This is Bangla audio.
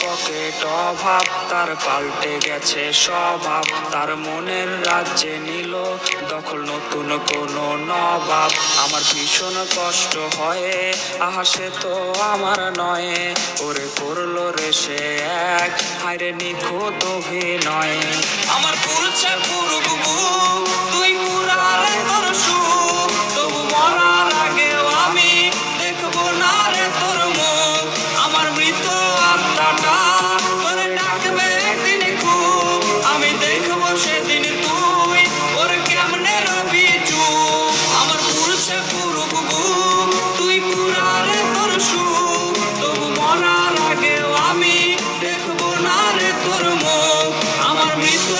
পকেট অভাব, তার পাল্টে গেছে স্বভাব। তার মনের রাজ্যে নিল দখল নতুন কোনো নবাব। আমার ভীষণ কষ্ট হয়, আহা সে তো আমার নয়। ওরে করলো রে সে এক, হায়রে নিখুঁত অভিনয়। আমার পুরছে পুরুক বুক, তুই পুরালে তোর সুখ, তবু মরার আগেও আমি দেখবো না রে তোর মুখ। আমার মৃত আত্মাটা তোরে ডাকবে একদিন খুব, আমি দেখবো সেদিন তুই ওর কেমনে রবি চুপ। আমার পুরছে পুরুক বুক, তুই পুরালে তোর সুখ, তবু মরার আগেও আমি দেখবো না রে তোর মুখ। আমার মৃত